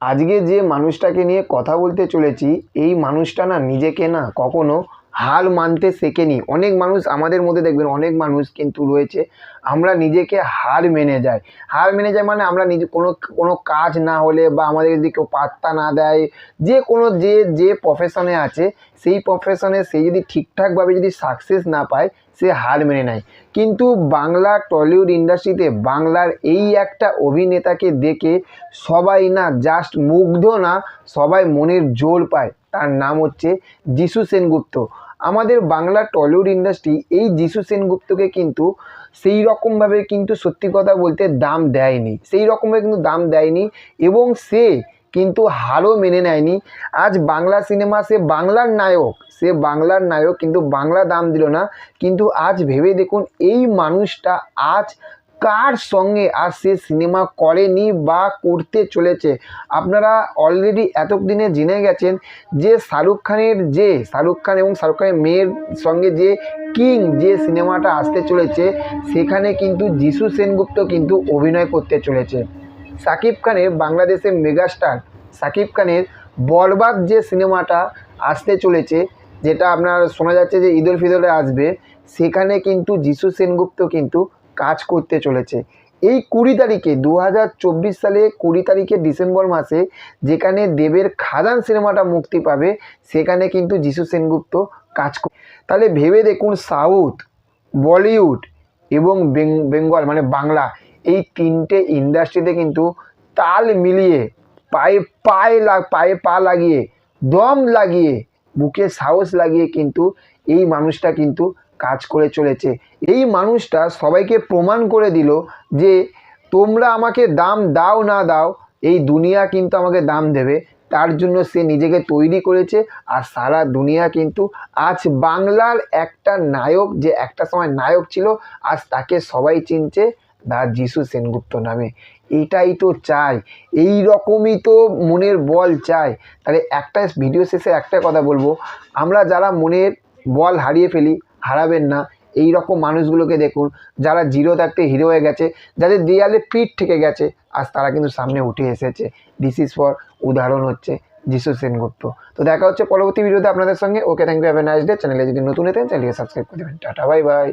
আজকে যে মানুষটাকে নিয়ে কথা বলতে চলেছি, এই মানুষটা না নিজেকে না কখনো হার মানতে শেখেনি। অনেক মানুষ আমাদের মধ্যে দেখবেন, অনেক মানুষ কিন্তু রয়েছে, আমরা নিজেকে হার মেনে যাই। হার মেনে যাই মানে আমরা নিজে কোনো কোনো কাজ না হলে বা আমাদের যদি কেউ পাত্তা না দেয়, যে কোনো যে যে প্রফেশনে আছে সেই প্রফেশনে সে যদি ঠিকঠাকভাবে যদি সাকসেস না পায়, সে হার মেনে নেয়। কিন্তু বাংলা টলিউড ইন্ডাস্ট্রিতে বাংলার এই একটা অভিনেতাকে দেখে সবাই না জাস্ট মুগ্ধ না, সবাই মনের জোর পায়। তার নাম হচ্ছে যিশু সেনগুপ্ত। আমাদের বাংলা টলিউড ইন্ডাস্ট্রি এই যিশু সেনগুপ্তকে কিন্তু সেই রকমভাবে কিন্তু সত্যি কথা বলতে দাম দেয়নি, সেই রকমভাবে কিন্তু দাম দেয়নি, এবং সে কিন্তু হারও মেনে নেয়নি। আজ বাংলা সিনেমা, সে বাংলার নায়ক, সে বাংলার নায়ক, কিন্তু বাংলা দাম দিল না। কিন্তু আজ ভেবে দেখুন, এই মানুষটা আজ কার সঙ্গে আর সে সিনেমা করেনি বা করতে চলেছে। আপনারা অলরেডি এতদিনে জেনে গেছেন যে শাহরুখ খান এবং শাহরুখ খানের মেয়ের সঙ্গে যে কিং যে সিনেমাটা আসতে চলেছে, সেখানে কিন্তু যিশু সেনগুপ্ত কিন্তু অভিনয় করতে চলেছে। শাকিব খানের, বাংলাদেশের মেগাস্টার শাকিব খানের বরবাদ যে সিনেমাটা আসতে চলেছে, যেটা আপনার শোনা যাচ্ছে যে ঈদ উল ফিতরে আসবে, সেখানে কিন্তু যিশু সেনগুপ্ত কিন্তু কাজ করতে চলেছে। এই 20 তারিখে 2024 সালে 20 তারিখে ডিসেম্বর মাসে যেখানে দেবের খাদান সিনেমাটা মুক্তি পাবে, সেখানে কিন্তু যিশু সেনগুপ্ত কাজ করবে। তাহলে ভেবে দেখুন, সাউথ, বলিউড এবং বেঙ্গল মানে বাংলা, এই তিনটে ইন্ডাস্ট্রিতে কিন্তু তাল মিলিয়ে পায়ে পা লাগিয়ে, দম লাগিয়ে, বুকে সাহস লাগিয়ে কিন্তু এই মানুষটা কিন্তু কাজ করে চলেছে। এই মানুষটা সবাইকে প্রমাণ করে দিল যে তোমরা আমাকে দাম দাও না দাও, এই দুনিয়া কিন্তু আমাকে দাম দেবে। তার জন্য সে নিজেকে তৈরি করেছে, আর সারা দুনিয়া কিন্তু আজ বাংলার একটা নায়ক, যে একটা সময় নায়ক ছিল, আজ তাকে সবাই চিনছে দা যিশু সেনগুপ্ত নামে। এইটাই তো চাই, এই রকমই তো মনের বল চাই। তাহলে একটা ভিডিও শেষে একটা কথা বলবো, আমরা যারা মনের বল হারিয়ে ফেলি, হারাবেন না। এই রকম মানুষগুলোকে দেখুন, যারা জিরো থাকতে হিরো হয়ে গেছে, যাদের দেয়ালে পিঠ থেকে গেছে, আজ তারা কিন্তু সামনে উঠে এসেছে। দিস ইজ ফর উদাহরণ হচ্ছে যিশু সেনগুপ্ত। তো দেখা হচ্ছে পরবর্তী ভিডিওতে আপনাদের সঙ্গে। Okay, thank you, have a nice day. চ্যানেলে যদি নতুন হতেন চ্যানেলকে সাবস্ক্রাইব করে দেবেন। Tata, bye by.